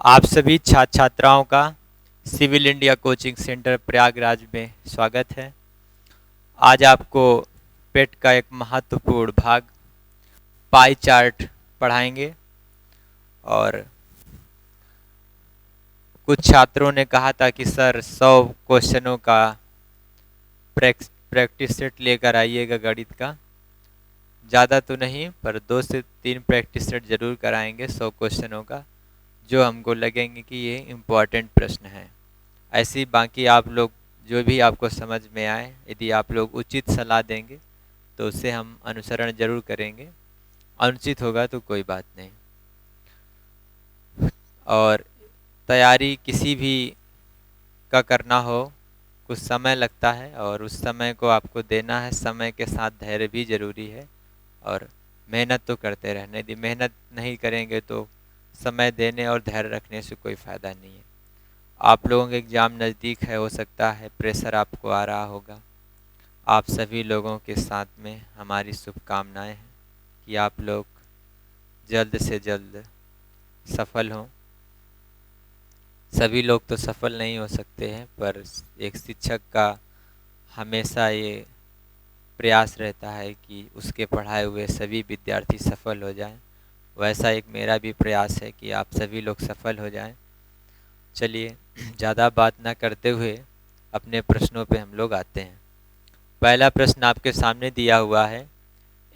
आप सभी छात्र छात्राओं का civil India coaching centre Prayagraj में स्वागत है। आज आपको पेट का एक महत्वपूर्ण भाग पाई चार्ट पढ़ाएंगे और कुछ छात्रों ने कहा था कि सर 100 क्वेश्चनों का प्रैक्टिस सेट लेकर आइएगा गणित का। ज़्यादा तो नहीं पर 2 से 3 प्रैक्टिस सेट जरूर कराएंगे 100 क्वेश्चनों का, जो हमको लगेंगे कि ये इम्पोर्टेंट प्रश्न है। ऐसे बाकी आप लोग जो भी आपको समझ में आए, यदि आप लोग उचित सलाह देंगे तो उसे हम अनुसरण जरूर करेंगे, अनुचित होगा तो कोई बात नहीं। और तैयारी किसी भी का करना हो कुछ समय लगता है और उस समय को आपको देना है। समय के साथ धैर्य भी ज़रूरी है और मेहनत तो करते रहना। यदि मेहनत नहीं करेंगे तो समय देने और धैर्य रखने से कोई फ़ायदा नहीं है। आप लोगों के एग्ज़ाम नज़दीक है, हो सकता है प्रेशर आपको आ रहा होगा। आप सभी लोगों के साथ में हमारी शुभकामनाएं हैं कि आप लोग जल्द से जल्द सफल हों। सभी लोग तो सफल नहीं हो सकते हैं, पर एक शिक्षक का हमेशा ये प्रयास रहता है कि उसके पढ़ाए हुए सभी विद्यार्थी सफल हो जाएं। वैसा एक मेरा भी प्रयास है कि आप सभी लोग सफल हो जाएं। चलिए ज़्यादा बात ना करते हुए अपने प्रश्नों पे हम लोग आते हैं। पहला प्रश्न आपके सामने दिया हुआ है।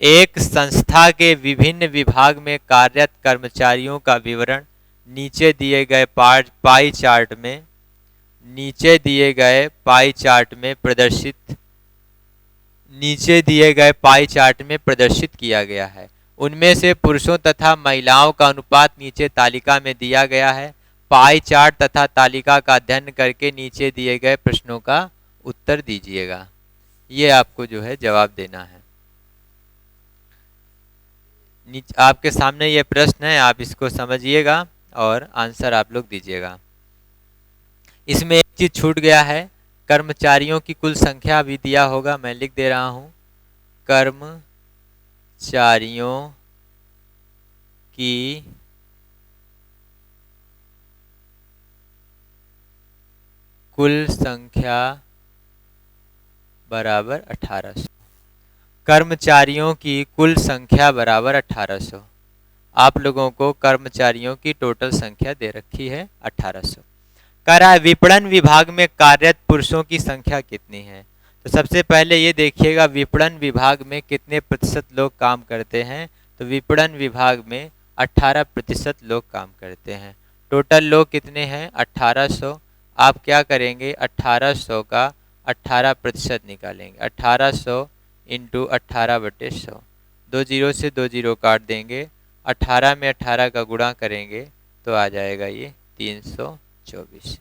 एक संस्था के विभिन्न विभाग में कार्यरत कर्मचारियों का विवरण नीचे दिए गए पाई चार्ट में प्रदर्शित किया गया है। उनमें से पुरुषों तथा महिलाओं का अनुपात नीचे तालिका में दिया गया है। पाई चार्ट तथा तालिका का अध्ययन करके नीचे दिए गए प्रश्नों का उत्तर दीजिएगा। ये आपको जो है जवाब देना है। आपके सामने ये प्रश्न है, आप इसको समझिएगा और आंसर आप लोग दीजिएगा। इसमें एक चीज छूट गया है, कर्मचारियों की कुल संख्या भी दिया होगा। मैं लिख दे रहा हूं, कर्मचारियों की कुल संख्या बराबर 1800। कर्मचारियों की कुल संख्या बराबर 1800। आप लोगों को कर्मचारियों की टोटल संख्या दे रखी है 1800। कह रहा है विपणन विभाग में कार्यरत पुरुषों की संख्या कितनी है। तो सबसे पहले ये देखिएगा विपणन विभाग में कितने प्रतिशत लोग काम करते हैं। तो विपणन विभाग में 18% लोग काम करते हैं। टोटल लोग कितने हैं, 1800। आप क्या करेंगे, 1800 का 18% निकालेंगे। 1800 इंटू 18/100, 2 जीरो से 2 जीरो काट देंगे। 18 में 18 का गुणा करेंगे तो आ जाएगा ये 324।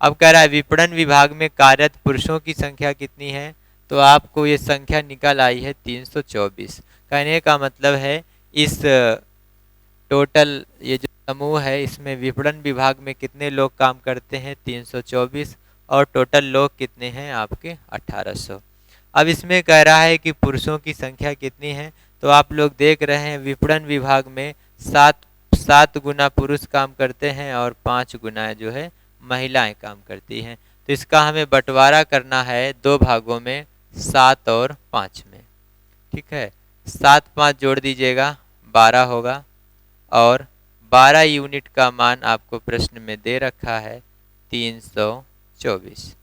अब कह रहा है विपणन विभाग में कार्यरत पुरुषों की संख्या कितनी है। तो आपको ये संख्या निकल आई है 324। कहने का मतलब है इस टोटल ये जो समूह है इसमें विपणन विभाग में कितने लोग काम करते हैं, 324, और टोटल लोग कितने हैं आपके 1800। अब इसमें कह रहा है कि पुरुषों की संख्या कितनी है। तो आप लोग देख रहे हैं विपणन विभाग में 7 गुना पुरुष काम करते हैं और 5 गुना जो है महिलाएं काम करती हैं। तो इसका हमें बंटवारा करना है 2 भागों में, 7 और 5 में। ठीक है, 7 5 जोड़ दीजिएगा, 12 होगा और 12 यूनिट का मान आपको प्रश्न में दे रखा है 324।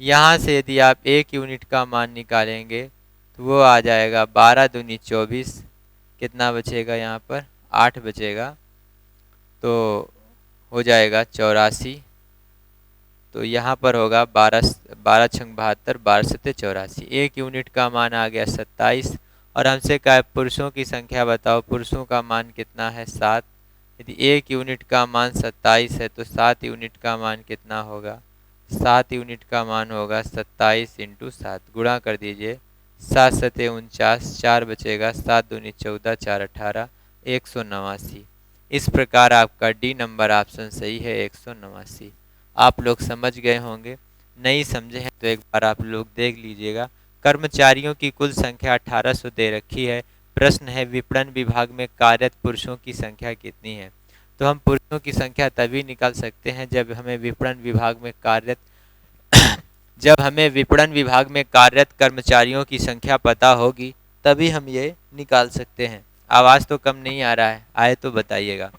यहाँ से यदि आप 1 यूनिट का मान निकालेंगे तो वो आ जाएगा 12 दूनी 24। कितना बचेगा यहाँ पर, 8 बचेगा, तो हो जाएगा 84। तो यहाँ पर होगा 12 12 छंग 72, 12 सत्ते 84। 1 यूनिट का मान आ गया 27। और हमसे कहा पुरुषों की संख्या बताओ, पुरुषों का मान कितना है, 7। यदि 1 यूनिट का मान 27 है तो 7 यूनिट का मान कितना होगा, 7 यूनिट का मान होगा 27 इंटू 7, गुणा कर दीजिए। 7 सत्ते 49, 4 बचेगा, 7 दूनी 14, 4 18, 189। इस प्रकार आपका डी नंबर ऑप्शन सही है, 189। आप लोग समझ गए होंगे, नहीं समझे हैं तो एक बार आप लोग देख लीजिएगा। कर्मचारियों की कुल संख्या 1800 दे रखी है। प्रश्न है विपणन विभाग में कार्यरत पुरुषों की संख्या कितनी है। तो हम पुरुषों की संख्या तभी निकाल सकते हैं जब हमें विपणन विभाग में कार्यरत कर्मचारियों की संख्या पता होगी, तभी हम ये निकाल सकते हैं। आवाज़ तो कम नहीं आ रहा है, आए तो बताइएगा।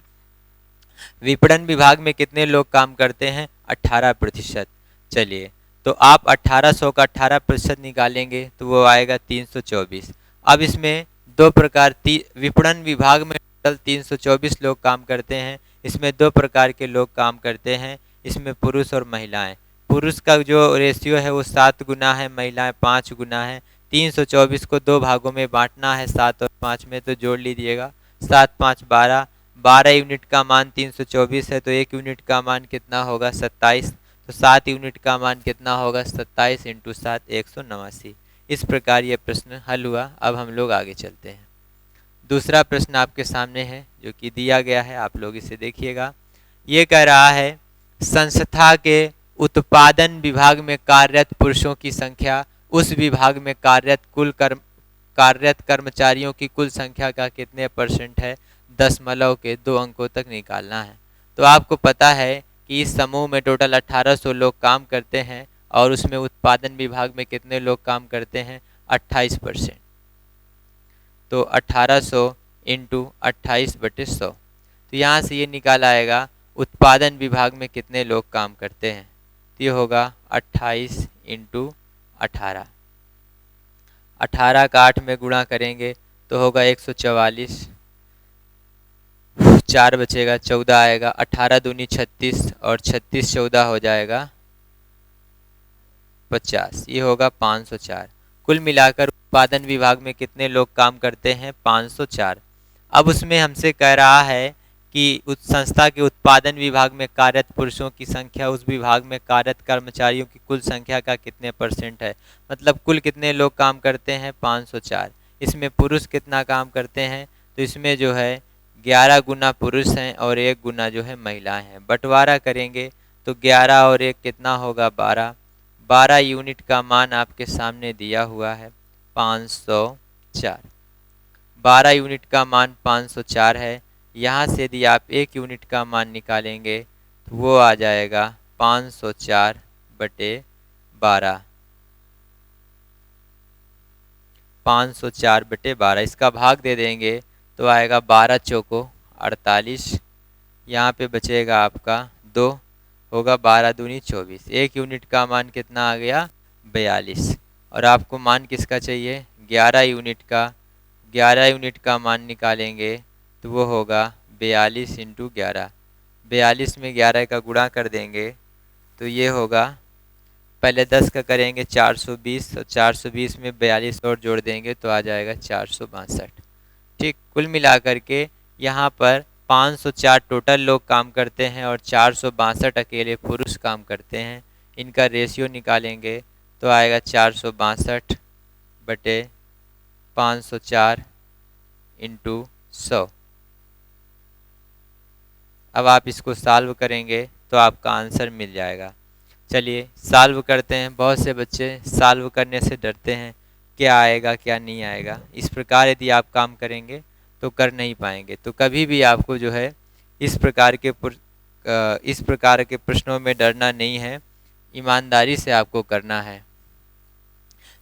विपणन विभाग में कितने लोग काम करते हैं? 18%। चलिए, तो आप 1800 का 18% निकालेंगे तो वो आएगा 324। अब इसमें दो प्रकार, विपणन विभाग में टोटल 324 लोग काम करते हैं। इसमें दो प्रकार के लोग काम करते हैं, इसमें पुरुष और महिलाएं। पुरुष का जो रेशियो है वो 7 गुना है, महिलाएं 5 गुना है। 324 को दो भागों में बांटना है, 7 और 5 में, तो जोड़ लीजिएगा। 7 5 12, 12 यूनिट का मान 324 है, तो 1 यूनिट का मान कितना होगा? 27। तो 7 यूनिट का मान कितना होगा? 27 इंटू 7, 189। इस प्रकार ये प्रश्न हल हुआ। अब हम लोग आगे चलते हैं। दूसरा प्रश्न आपके सामने है जो कि दिया गया है, आप लोग इसे देखिएगा। ये कह रहा है संस्था के उत्पादन विभाग में कार्यरत पुरुषों की संख्या उस विभाग में कार्यरत कर्मचारियों की कुल संख्या का कितने % है? दशमलव के 2 अंकों तक निकालना है। तो आपको पता है कि इस समूह में टोटल 1800 लोग काम करते हैं और उसमें उत्पादन विभाग में कितने लोग काम करते हैं? 28%। तो 1800 इंटू 28/100, तो यहाँ से ये निकाल आएगा उत्पादन विभाग में कितने लोग काम करते हैं। तो ये होगा 28 इंटू 18। 18 का 8 में गुणा करेंगे तो होगा 144। 4 बचेगा, 14 आएगा। 18 दूनी 36 और 36 14 हो जाएगा 50। ये होगा 504। कुल मिलाकर उत्पादन विभाग में कितने लोग काम करते हैं? 504। अब उसमें हमसे कह रहा है कि उस संस्था के उत्पादन विभाग में कार्यरत पुरुषों की संख्या उस विभाग में कार्यरत कर्मचारियों की कुल संख्या का कितने % है। मतलब कुल कितने लोग काम करते हैं? 504। इसमें पुरुष कितना काम करते हैं? तो इसमें जो है 11 गुना पुरुष हैं और 1 गुना जो है महिलाएं हैं। बंटवारा करेंगे तो 11 और 1 कितना होगा? 12। 12 यूनिट का मान आपके सामने दिया हुआ है 504। 12 यूनिट का मान 504 है। यहाँ से यदि आप 1 यूनिट का मान निकालेंगे तो वो आ जाएगा 504/12। 504/12 इसका भाग दे देंगे तो आएगा 12 चौको 48। यहाँ पे बचेगा आपका 2, होगा 12 दूनी 24। 1 यूनिट का मान कितना आ गया? 42। और आपको मान किसका चाहिए? 11 यूनिट का। 11 यूनिट का मान निकालेंगे तो वो होगा 42 इंटू 11। 42 में 11 का गुणा कर देंगे तो ये होगा, पहले 10 का करेंगे 420 और 420 में 42 और जोड़ देंगे तो आ जाएगा 462। ठीक, कुल मिलाकर के यहाँ पर 504 टोटल लोग काम करते हैं और 462 अकेले पुरुष काम करते हैं। इनका रेशियो निकालेंगे तो आएगा 462/504 इंटू 100। अब आप इसको सॉल्व करेंगे तो आपका आंसर मिल जाएगा। चलिए सॉल्व करते हैं। बहुत से बच्चे सॉल्व करने से डरते हैं, क्या आएगा क्या नहीं आएगा। इस प्रकार यदि आप काम करेंगे तो कर नहीं पाएंगे। तो कभी भी आपको जो है इस प्रकार के प्रश्नों में डरना नहीं है, ईमानदारी से आपको करना है।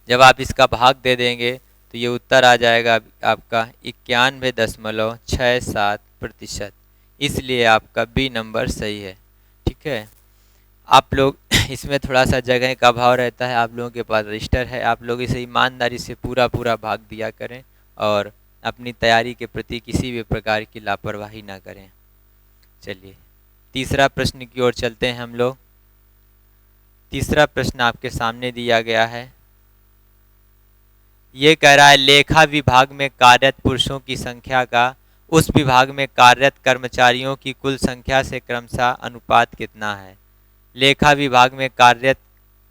जब आप इसका भाग दे देंगे तो ये उत्तर आ जाएगा आपका 91.67%। इसलिए आपका बी नंबर सही है। ठीक है, आप लोग इसमें थोड़ा सा जगह का अभाव रहता है, आप लोगों के पास रजिस्टर है, आप लोग इसे ईमानदारी से पूरा भाग दिया करें और अपनी तैयारी के प्रति किसी भी प्रकार की लापरवाही ना करें। चलिए तीसरा प्रश्न की ओर चलते हैं हम लोग। तीसरा प्रश्न आपके सामने दिया गया है। ये कह रहा है लेखा विभाग में कार्यरत पुरुषों की संख्या का उस विभाग में कार्यरत कर्मचारियों की कुल संख्या से क्रमशः अनुपात कितना है। लेखा विभाग में कार्यरत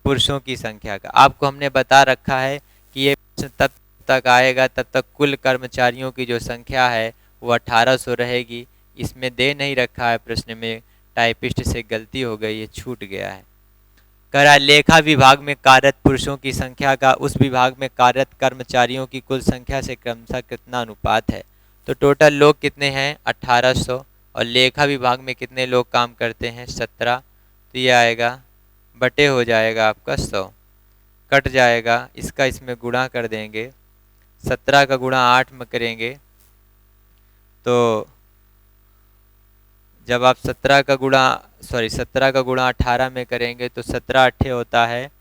पुरुषों की संख्या का आपको हमने बता रखा है कि ये प्रश्न तब तक आएगा तब तक कुल कर्मचारियों की जो संख्या है वो 1800 रहेगी। इसमें दे नहीं रखा है, प्रश्न में टाइपिस्ट से गलती हो गई है, छूट गया है। कह रहा है लेखा विभाग में कार्यरत पुरुषों की संख्या का उस विभाग में कार्यरत कर्मचारियों की कुल संख्या से क्रमशः कितना अनुपात है। तो टोटल लोग कितने हैं? 1800। और लेखा विभाग में कितने लोग काम करते हैं 17, तो ये आएगा बटे हो जाएगा आपका 100, कट जाएगा, इसका इसमें गुणा कर देंगे, 17 का गुणा 8 में करेंगे तो जब आप 17 का गुणा 18 में करेंगे तो 17 अट्ठे होता है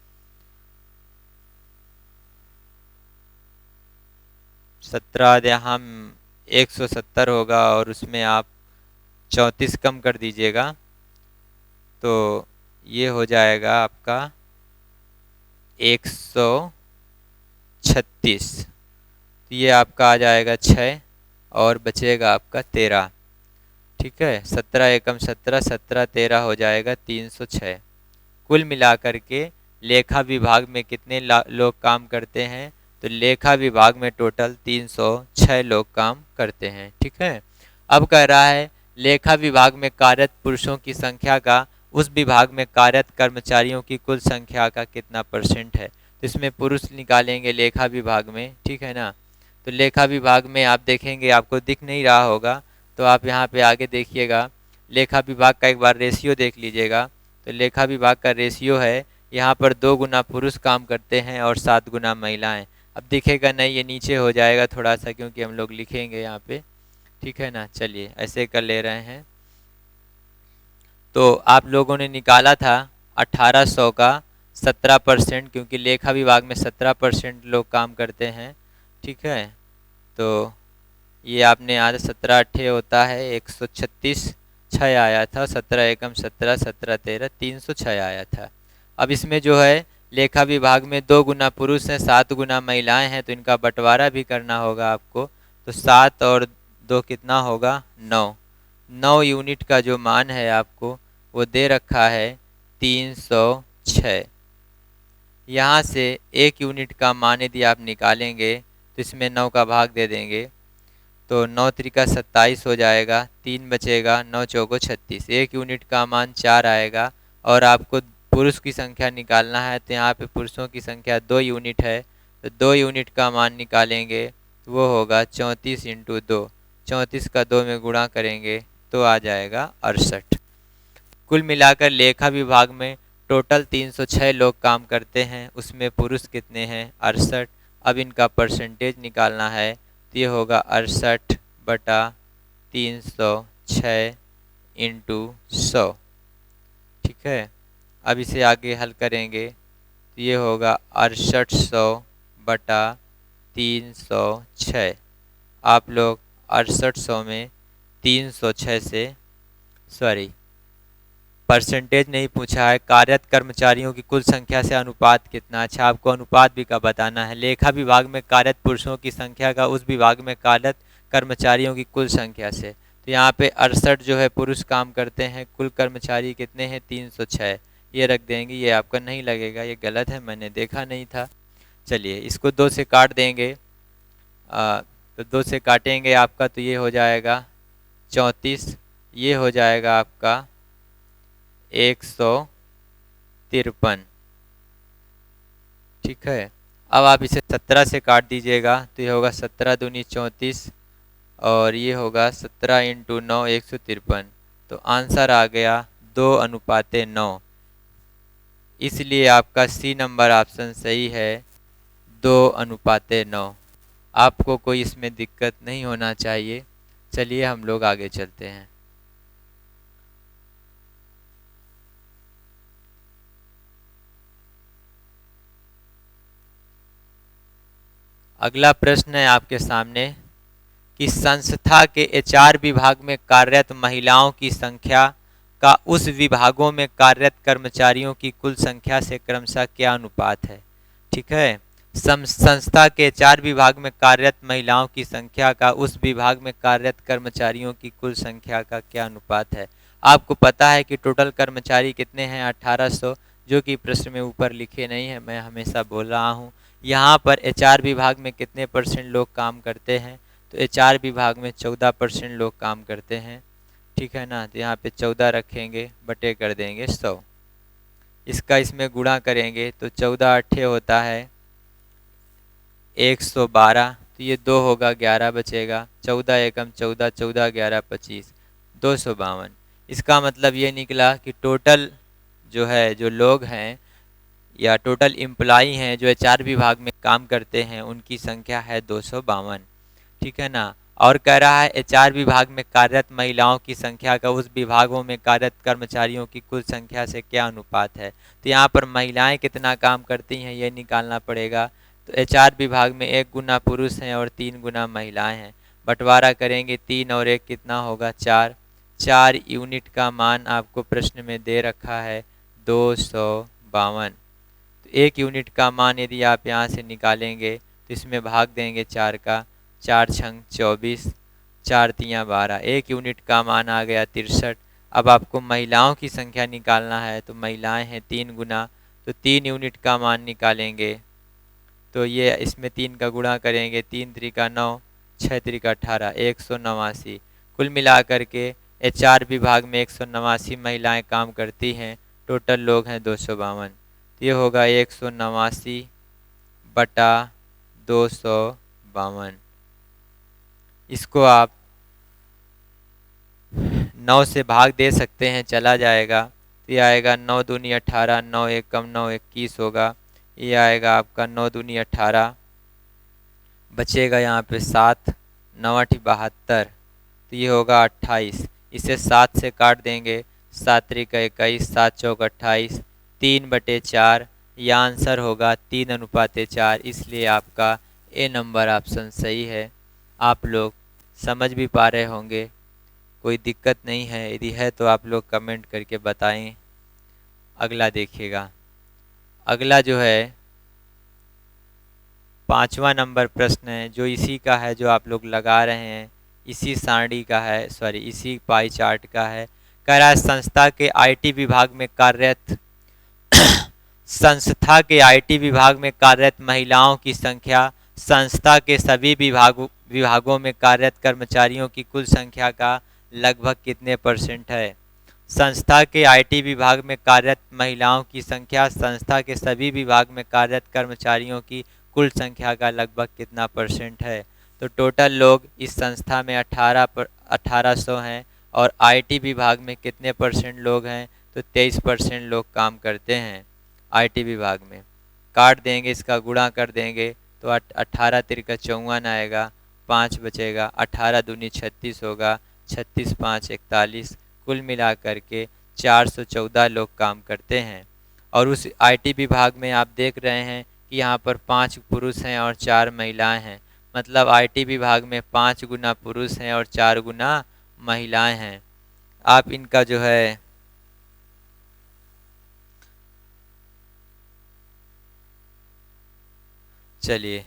17, यहाँ 170 होगा और उसमें आप 34 कम कर दीजिएगा तो ये हो जाएगा आपका 136, तो ये आपका आ जाएगा 6 और बचेगा आपका 13। ठीक है, 17 एकम 17, 17 13 हो जाएगा 306। कुल मिलाकर के लेखा विभाग में कितने लोग काम करते हैं, तो लेखा विभाग में टोटल 306 लोग काम करते हैं। ठीक है, अब कह रहा है लेखा विभाग में कार्यरत पुरुषों की संख्या का उस विभाग में कार्यरत कर्मचारियों की कुल संख्या का कितना परसेंट है, तो इसमें पुरुष निकालेंगे लेखा विभाग में। ठीक है ना, तो लेखा विभाग में आप देखेंगे, आपको दिख नहीं रहा होगा तो आप यहाँ पे आगे देखिएगा, लेखा विभाग का एक बार रेशियो देख लीजिएगा। तो लेखा विभाग का रेशियो है, यहाँ पर 2 गुना पुरुष काम करते हैं और 7 गुना महिलाएं। अब दिखेगा नहीं, ये नीचे हो जाएगा थोड़ा सा क्योंकि हम लोग लिखेंगे यहाँ पे। ठीक है ना, चलिए ऐसे कर ले रहे हैं। तो आप लोगों ने निकाला था 1800 का 17%, क्योंकि लेखा विभाग में 17% लोग काम करते हैं। ठीक है, तो ये आपने आज 17 अट्ठे होता है 136, 6 आया था, 17 एकम 17, 17 13 306 आया था। अब इसमें जो है लेखा विभाग में 2 गुना पुरुष हैं, 7 गुना महिलाएं हैं, तो इनका बंटवारा भी करना होगा आपको। तो 7 और 2 कितना होगा 9, 9 यूनिट का जो मान है आपको वो दे रखा है 306। यहाँ से 1 यूनिट का मान यदि आप निकालेंगे तो इसमें 9 का भाग दे देंगे तो 9 त्रिका 27 हो जाएगा, 3 बचेगा, 9 चौको 36, 1 यूनिट का मान 4 आएगा। और आपको पुरुष की संख्या निकालना है तो यहाँ पे पुरुषों की संख्या 2 यूनिट है, तो 2 यूनिट का मान निकालेंगे वो होगा 34 इंटू 2, 34 का 2 में गुणा करेंगे तो आ जाएगा 68। कुल मिलाकर लेखा विभाग में टोटल 306 लोग काम करते हैं, उसमें पुरुष कितने हैं 68। अब इनका परसेंटेज निकालना है तो ये होगा 68 बटा 306 इंटू 100। ठीक है, अब इसे आगे हल करेंगे तो ये होगा 6800 बटा 306। आप लोग 6800 में 306 से, सॉरी परसेंटेज नहीं पूछा है, कार्यरत कर्मचारियों की कुल संख्या से अनुपात कितना। अच्छा, आपको अनुपात भी का बताना है। लेखा विभाग में कार्यरत पुरुषों की संख्या का उस विभाग में कार्यरत कर्मचारियों की कुल संख्या से, तो यहाँ पे 68 जो है पुरुष काम करते हैं, कुल कर्मचारी कितने हैं 306, ये रख देंगे। ये आपका नहीं लगेगा, ये गलत है, मैंने देखा नहीं था। चलिए इसको 2 से काट देंगे, तो 2 से काटेंगे आपका तो ये हो जाएगा 34, ये हो जाएगा आपका 153। ठीक है, अब आप इसे 17 से काट दीजिएगा तो ये होगा 17 दूनी 34 और ये होगा 17 इंटू 9 153। तो आंसर आ गया 2:9। इसलिए आपका सी नंबर ऑप्शन सही है 2:9। आपको कोई इसमें दिक्कत नहीं होना चाहिए। चलिए हम लोग आगे चलते हैं। अगला प्रश्न है आपके सामने कि संस्था के एचआर विभाग में कार्यरत महिलाओं की संख्या का उस विभागों में कार्यरत कर्मचारियों की कुल संख्या से क्रमशः क्या अनुपात है। ठीक है, संस्था के एचआर विभाग में कार्यरत महिलाओं की संख्या का उस विभाग में कार्यरत कर्मचारियों की कुल संख्या का क्या अनुपात है। आपको पता है कि टोटल कर्मचारी कितने हैं 1800, जो कि प्रश्न में ऊपर लिखे नहीं है, मैं हमेशा बोल रहा हूँ। यहाँ पर एचआर विभाग में कितने % लोग काम करते हैं, तो एचआर विभाग में 14% लोग काम करते हैं। ठीक है ना, तो यहाँ पे 14 रखेंगे, बटे कर देंगे 100, इसका इसमें गुणा करेंगे तो 14 अट्ठे होता है 112, तो ये 2 होगा 11 बचेगा, 14 एकम 14, 14 11 25, 252। इसका मतलब ये निकला कि टोटल जो है, जो लोग हैं या टोटल एम्प्लॉई हैं जो एचआर विभाग में काम करते हैं, उनकी संख्या है 252। ठीक है ना। और कह रहा है एचआर विभाग में कार्यरत महिलाओं की संख्या का उस विभागों में कार्यरत कर्मचारियों की कुल संख्या से क्या अनुपात है। तो यहाँ पर महिलाएं कितना काम करती हैं ये निकालना पड़ेगा। तो एचआर विभाग में 1 गुना पुरुष हैं और 3 गुना महिलाएं हैं। बंटवारा करेंगे 3 और 1 कितना होगा 4। 4 यूनिट का मान आपको प्रश्न में दे रखा है 252। तो 1 यूनिट का मान यदि आप यहाँ से निकालेंगे तो इसमें भाग देंगे 4 का, 4 छंग 24, 4 तियाँ 12, 1 यूनिट का मान आ गया 63। अब आपको महिलाओं की संख्या निकालना है, तो महिलाएं हैं 3 गुना, तो 3 यूनिट का मान निकालेंगे तो ये इसमें 3 का गुणा करेंगे, 3 त्रिका 9, 6 त्रिका 18, 189। कुल मिलाकर के एचआर विभाग में 189 महिलाएं काम करती हैं, टोटल लोग हैं 252। तो ये होगा 189 बटा 252। इसको आप 9 से भाग दे सकते हैं, चला जाएगा। तो ये आएगा 9 दूनी 18, 9 एक कम 9 21 होगा। ये आएगा आपका 9 दूनी 18, बचेगा यहाँ पे 7, 9 8 72, तो ये होगा 28। इसे 7 से काट देंगे, 7 त्रिक 21, 7 चौक 28, 3/4। यह आंसर होगा 3:4। इसलिए आपका ए नंबर ऑप्शन सही है। आप लोग समझ भी पा रहे होंगे, कोई दिक्कत नहीं है। यदि है तो आप लोग कमेंट करके बताएं। अगला देखिएगा। अगला जो है 5वां नंबर प्रश्न है, जो इसी का है जो आप लोग लगा रहे हैं, इसी सारणी का है, सॉरी इसी पाई चार्ट का है। कह रहा है संस्था के आईटी विभाग में कार्यरत संस्था के आईटी विभाग में कार्यरत महिलाओं की संख्या संस्था के सभी विभागों में कार्यरत कर्मचारियों की कुल संख्या का लगभग कितने % है। संस्था के आईटी विभाग में कार्यरत महिलाओं की संख्या संस्था के सभी विभाग में कार्यरत कर्मचारियों की कुल संख्या का लगभग कितना % है। तो टोटल लोग इस संस्था में 1800 हैं और आईटी विभाग में कितने % लोग हैं, तो 23% लोग काम करते हैं आईटी विभाग में। काट देंगे, इसका गुणा कर देंगे तो 18 तिरका 54 आएगा, 5 बचेगा, 18 दूनी 36 होगा, 36 5 41। कुल मिलाकर के 414 लोग काम करते हैं। और उस आईटी विभाग में आप देख रहे हैं कि यहाँ पर 5 पुरुष हैं और 4 महिलाएं हैं। मतलब आईटी विभाग में 5 गुना पुरुष हैं और 4 गुना महिलाएं हैं। आप इनका जो है चलिए,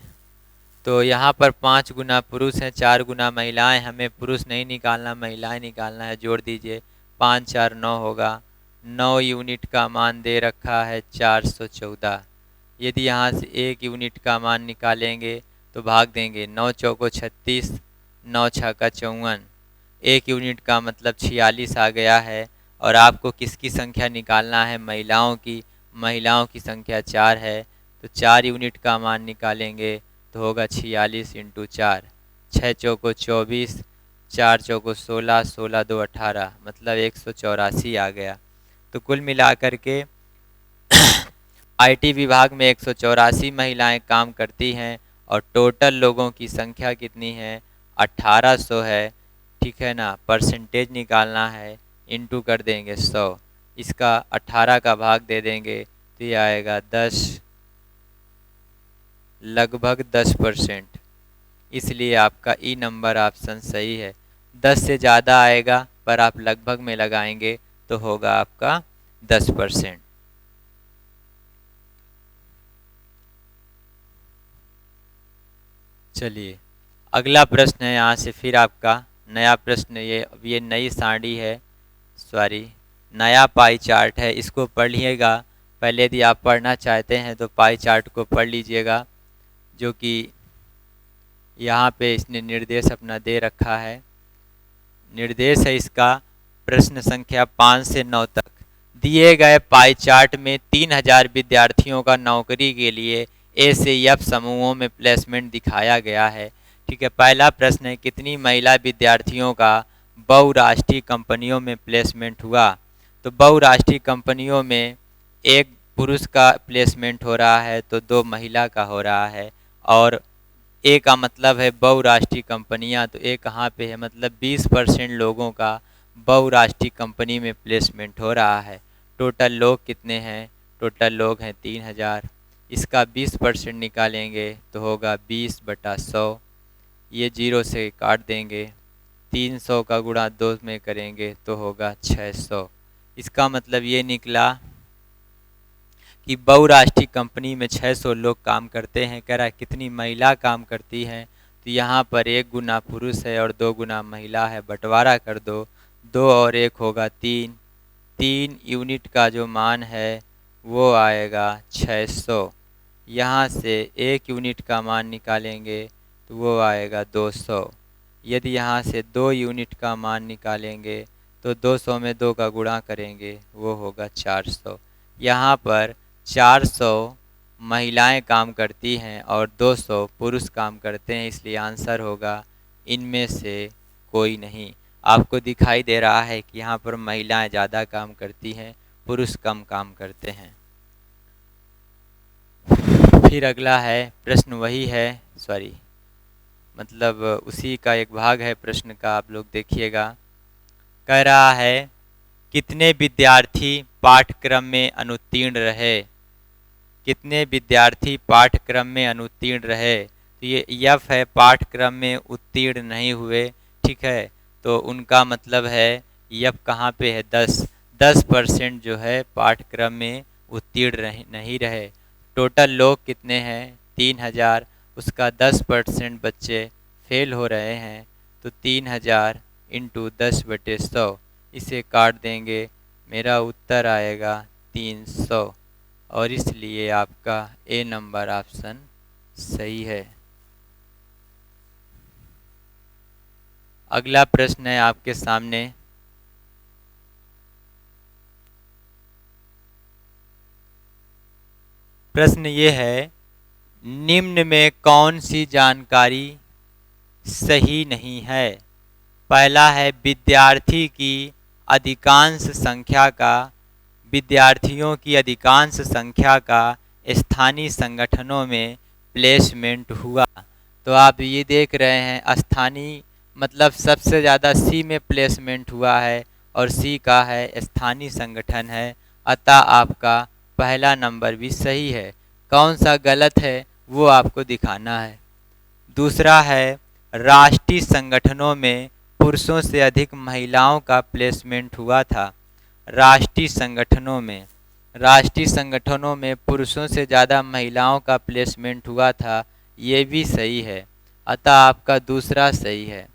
तो यहाँ पर 5 गुना पुरुष हैं, 4 गुना महिलाएं। हमें पुरुष नहीं निकालना, महिलाएं निकालना है। जोड़ दीजिए, 5 4 9 होगा। 9 यूनिट का मान दे रखा है 414। यदि यहाँ से 1 यूनिट का मान निकालेंगे तो भाग देंगे, 9 चौको 36, 9 छक्का 54। 1 यूनिट का मतलब 46 आ गया है। और आपको किसकी संख्या निकालना है, महिलाओं की। महिलाओं की संख्या 4 है, तो 4 यूनिट का मान निकालेंगे तो होगा 46 × 4। 6 चौको 24, 4 चौको 16, 16 2 18, मतलब 184 आ गया। तो कुल मिलाकर के आईटी विभाग में 184 महिलाएं काम करती हैं और टोटल लोगों की संख्या कितनी है, 1800 है। ठीक है ना। परसेंटेज निकालना है, इनटू कर देंगे 100। इसका 18 का भाग दे देंगे तो ये आएगा 10, लगभग 10%। इसलिए आपका ई नंबर ऑप्शन सही है। 10 से ज़्यादा आएगा पर आप लगभग में लगाएंगे तो होगा आपका 10%। चलिए, अगला प्रश्न है यहाँ से फिर आपका नया प्रश्न। ये नई सारणी है, सॉरी नया पाई चार्ट है। इसको पढ़ लीजिएगा पहले। यदि आप पढ़ना चाहते हैं तो पाई चार्ट को पढ़ लीजिएगा, जो कि यहाँ पे इसने निर्देश अपना दे रखा है। निर्देश है इसका, प्रश्न संख्या 5 से 9 तक। दिए गए पाई चार्ट में 3000 विद्यार्थियों का नौकरी के लिए ए से एफ समूहों में प्लेसमेंट दिखाया गया है। ठीक है। पहला प्रश्न है, कितनी महिला विद्यार्थियों का बहुराष्ट्रीय कंपनियों में प्लेसमेंट हुआ, तो बहुराष्ट्रीय कंपनियों में एक पुरुष का प्लेसमेंट हो रहा है तो 2 महिला का हो रहा है। और ए का मतलब है बहुराष्ट्रीय कंपनियां, तो ए कहाँ पे है, मतलब 20% लोगों का बहुराष्ट्रीय कंपनी में प्लेसमेंट हो रहा है। टोटल लोग कितने हैं, टोटल लोग हैं 3000। इसका 20% निकालेंगे तो होगा 20/100, ये 0 से काट देंगे। 300 का गुणा 2 में करेंगे तो होगा 600। इसका मतलब ये निकला कि बहुराष्ट्रीय कंपनी में 600 लोग काम करते हैं। कह रहा है कितनी महिला काम करती हैं, तो यहाँ पर 1 गुना पुरुष है और 2 गुना महिला है, बंटवारा कर दो, 2 और 1 होगा 3। 3 यूनिट का जो मान है वो आएगा 600। यहाँ से 1 यूनिट का मान निकालेंगे तो वो आएगा 200। यदि यहाँ से 2 यूनिट का मान निकालेंगे तो 200 में 2 का गुणा करेंगे वो होगा 400। यहाँ पर 400 महिलाएं काम करती हैं और 200 पुरुष काम करते हैं, इसलिए आंसर होगा इनमें से कोई नहीं। आपको दिखाई दे रहा है कि यहाँ पर महिलाएं ज़्यादा काम करती हैं, पुरुष कम काम करते हैं। फिर अगला है प्रश्न, वही है, सॉरी मतलब उसी का एक भाग है प्रश्न का, आप लोग देखिएगा। कह रहा है कितने विद्यार्थी पाठ्यक्रम में अनुत्तीर्ण रहे, कितने विद्यार्थी पाठ्यक्रम में अनुत्तीर्ण रहे। तो ये यफ है, पाठ्यक्रम में उत्तीर्ण नहीं हुए, ठीक है, तो उनका मतलब है यफ कहाँ पे है, 10% जो है पाठ्यक्रम में उत्तीर्ण नहीं रहे। टोटल लोग कितने हैं, 3000, उसका 10% बच्चे फेल हो रहे हैं, तो 3000 इंटू 10/100, इसे काट देंगे, मेरा उत्तर आएगा 300, और इसलिए आपका ए नंबर ऑप्शन सही है। अगला प्रश्न है आपके सामने, प्रश्न ये है निम्न में कौन सी जानकारी सही नहीं है। पहला है विद्यार्थियों की अधिकांश संख्या का स्थानीय संगठनों में प्लेसमेंट हुआ। तो आप ये देख रहे हैं स्थानीय मतलब सबसे ज़्यादा सी में प्लेसमेंट हुआ है और सी का है स्थानीय संगठन है, अतः आपका पहला नंबर भी सही है। कौन सा गलत है वो आपको दिखाना है। दूसरा है राष्ट्रीय संगठनों में पुरुषों से अधिक महिलाओं का प्लेसमेंट हुआ था। राष्ट्रीय संगठनों में पुरुषों से ज़्यादा महिलाओं का प्लेसमेंट हुआ था, ये भी सही है, अतः आपका दूसरा सही है।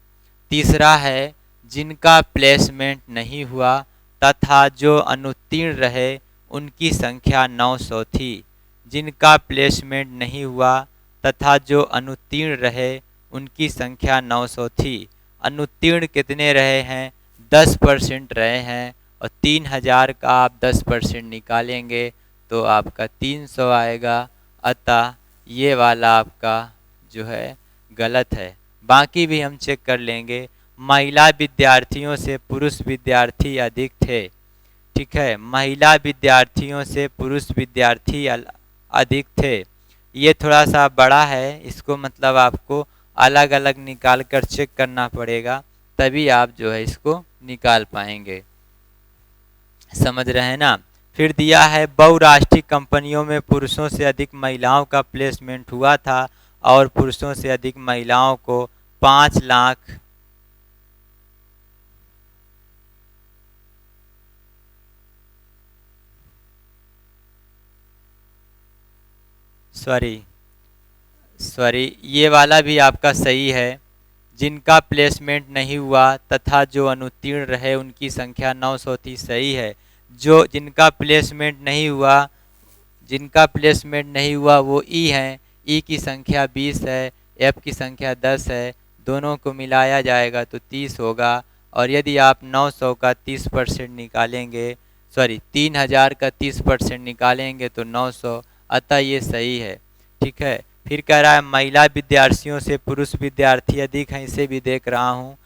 तीसरा है जिनका प्लेसमेंट नहीं हुआ तथा जो अनुत्तीर्ण रहे उनकी संख्या 900 थी। जिनका प्लेसमेंट नहीं हुआ तथा जो अनुत्तीर्ण रहे उनकी संख्या 900 थी। अनुत्तीर्ण कितने रहे हैं, 10% रहे हैं, और 3000 का आप 10% निकालेंगे तो आपका 300 आएगा, अतः ये वाला आपका जो है गलत है। बाकी भी हम चेक कर लेंगे। महिला विद्यार्थियों से पुरुष विद्यार्थी अधिक थे, ठीक है, महिला विद्यार्थियों से पुरुष विद्यार्थी अधिक थे। ये थोड़ा सा बड़ा है, इसको मतलब आपको अलग अलग निकाल कर चेक करना पड़ेगा, तभी आप जो है इसको निकाल पाएंगे। समझ रहे हैं ना। फिर दिया है बहुराष्ट्रीय कंपनियों में पुरुषों से अधिक महिलाओं का प्लेसमेंट हुआ था और पुरुषों से अधिक महिलाओं को 5 लाख सॉरी ये वाला भी आपका सही है। जिनका प्लेसमेंट नहीं हुआ तथा जो अनुत्तीर्ण रहे उनकी संख्या 900 थी, सही है। जिनका प्लेसमेंट नहीं हुआ वो ई हैं, ई की संख्या 20 है, एफ की संख्या 10 है, दोनों को मिलाया जाएगा तो 30 होगा। और यदि आप 900 का 30% निकालेंगे, 3000 का 30% निकालेंगे तो 900, अतः ये सही है, ठीक है। फिर कह रहा है महिला विद्यार्थियों से पुरुष विद्यार्थी अधिक हैं, इसे भी देख रहा हूँ।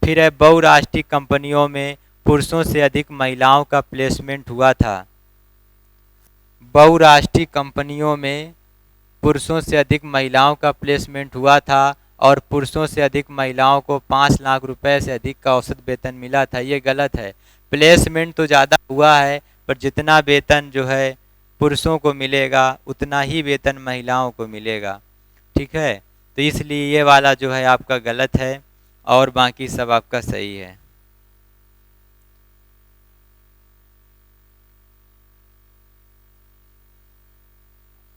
फिर है बहुराष्ट्रीय कंपनियों में पुरुषों से अधिक महिलाओं का प्लेसमेंट हुआ था। बहुराष्ट्रीय कंपनियों में पुरुषों से अधिक महिलाओं का प्लेसमेंट हुआ था और पुरुषों से अधिक महिलाओं को 5 लाख रुपए से अधिक का औसत वेतन मिला था। ये गलत है। प्लेसमेंट तो ज़्यादा हुआ है, पर जितना वेतन जो है पुरुषों को मिलेगा उतना ही वेतन महिलाओं को मिलेगा। ठीक है, तो इसलिए ये वाला जो है आपका गलत है और बाकी सब आपका सही है।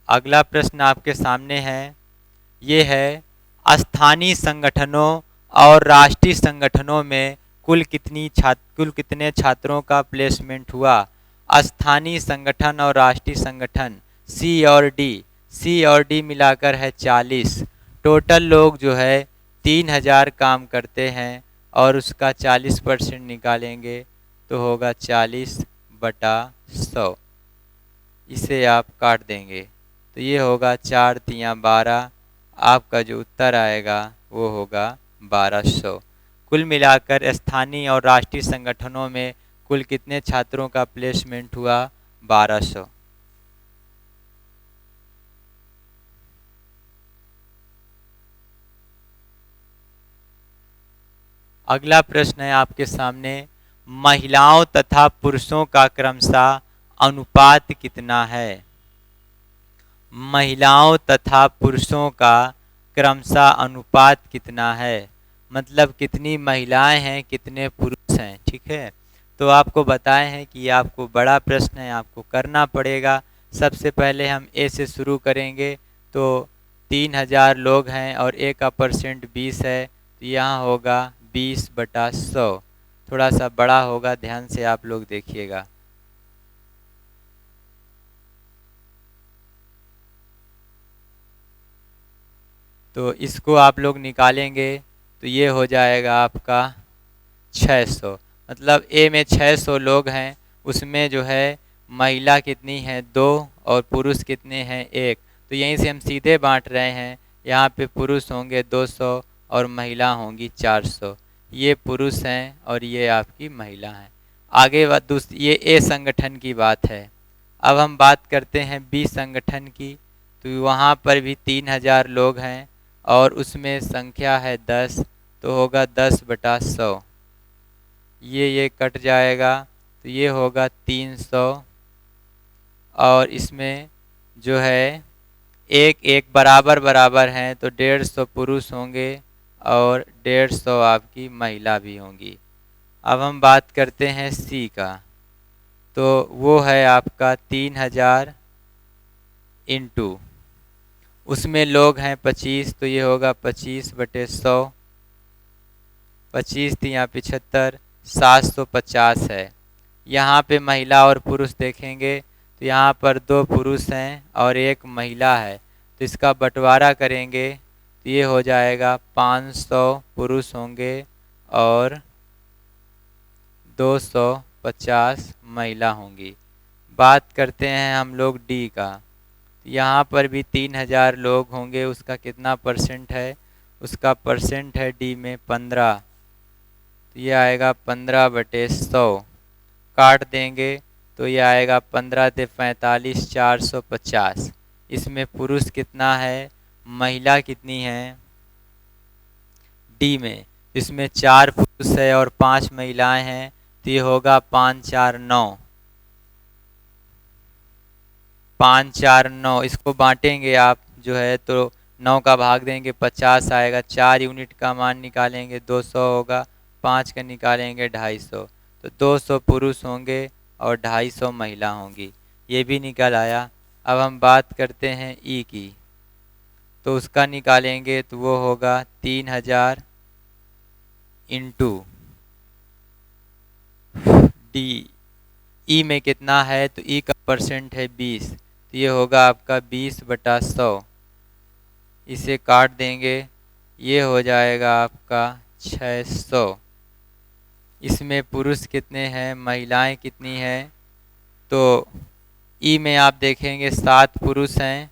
अगला प्रश्न आपके सामने है, ये है स्थानीय संगठनों और राष्ट्रीय संगठनों में कुल कितने छात्रों का प्लेसमेंट हुआ। स्थानीय संगठन और राष्ट्रीय संगठन सी और डी मिलाकर है 40। टोटल लोग जो है 3000 काम करते हैं और उसका 40% निकालेंगे तो होगा 40/100। इसे आप काट देंगे तो ये होगा 4 तियाँ 12। आपका जो उत्तर आएगा वो होगा 1200। कुल मिलाकर स्थानीय और राष्ट्रीय संगठनों में कुल कितने छात्रों का प्लेसमेंट हुआ? 1200। अगला प्रश्न है आपके सामने, महिलाओं तथा पुरुषों का क्रमशः अनुपात कितना है? महिलाओं तथा पुरुषों का क्रमशः अनुपात कितना है, मतलब कितनी महिलाएं हैं कितने पुरुष हैं। ठीक है, तो आपको बताए हैं कि आपको बड़ा प्रश्न है, आपको करना पड़ेगा। सबसे पहले हम ए से शुरू करेंगे। तो 3000 लोग हैं और ए का परसेंट 20 है, तो यहाँ होगा 20/100। थोड़ा सा बड़ा होगा, ध्यान से आप लोग देखिएगा। तो इसको आप लोग निकालेंगे तो ये हो जाएगा आपका 600। मतलब ए में 600 लोग हैं, उसमें जो है महिला कितनी है 2 और पुरुष कितने हैं 1। तो यहीं से हम सीधे बांट रहे हैं। यहाँ पे पुरुष होंगे 200 और महिला होंगी 400। ये पुरुष हैं और ये आपकी महिला हैं। आगे ये ए संगठन की बात है। अब हम बात करते हैं बी संगठन की। तो वहाँ पर भी 3000 लोग हैं और उसमें संख्या है 10, तो होगा 10/100। ये कट जाएगा तो ये होगा 300। और इसमें जो है एक एक बराबर बराबर हैं, तो 150 पुरुष होंगे और 150 आपकी महिला भी होंगी। अब हम बात करते हैं सी का। तो वो है आपका 3000 इंटू, उसमें लोग हैं 25, तो ये होगा 25/100। 25 तियाँ 75, 750 है। यहाँ पे महिला और पुरुष देखेंगे तो यहाँ पर 2 पुरुष हैं और 1 महिला है, तो इसका बंटवारा करेंगे तो ये हो जाएगा 500 पुरुष होंगे और 250 महिला होंगी। बात करते हैं हम लोग डी का। यहाँ पर भी 3000 लोग होंगे, उसका कितना परसेंट है? उसका परसेंट है डी में 15, तो ये आएगा 15/100। काट देंगे तो ये आएगा 15 से 45, 450। इसमें पुरुष कितना है, महिला कितनी है डी में? इसमें 4 पुरुष है और 5 महिलाएं हैं, तो ये होगा 5 4 9। 5 4 9, इसको बांटेंगे आप जो है तो 9 का भाग देंगे 50 आएगा। 4 यूनिट का मान निकालेंगे 200 होगा, 5 का निकालेंगे 250। तो 200 पुरुष होंगे और 250 महिला होंगी। ये भी निकल आया। अब हम बात करते हैं ई की। तो उसका निकालेंगे तो वो होगा 3000 इंटू डी। ई में कितना है? तो ई का परसेंट है 20, तो ये होगा आपका 20/100। इसे काट देंगे, ये हो जाएगा आपका 600। इसमें पुरुष कितने हैं, महिलाएं कितनी हैं? तो ई में आप देखेंगे 7 पुरुष हैं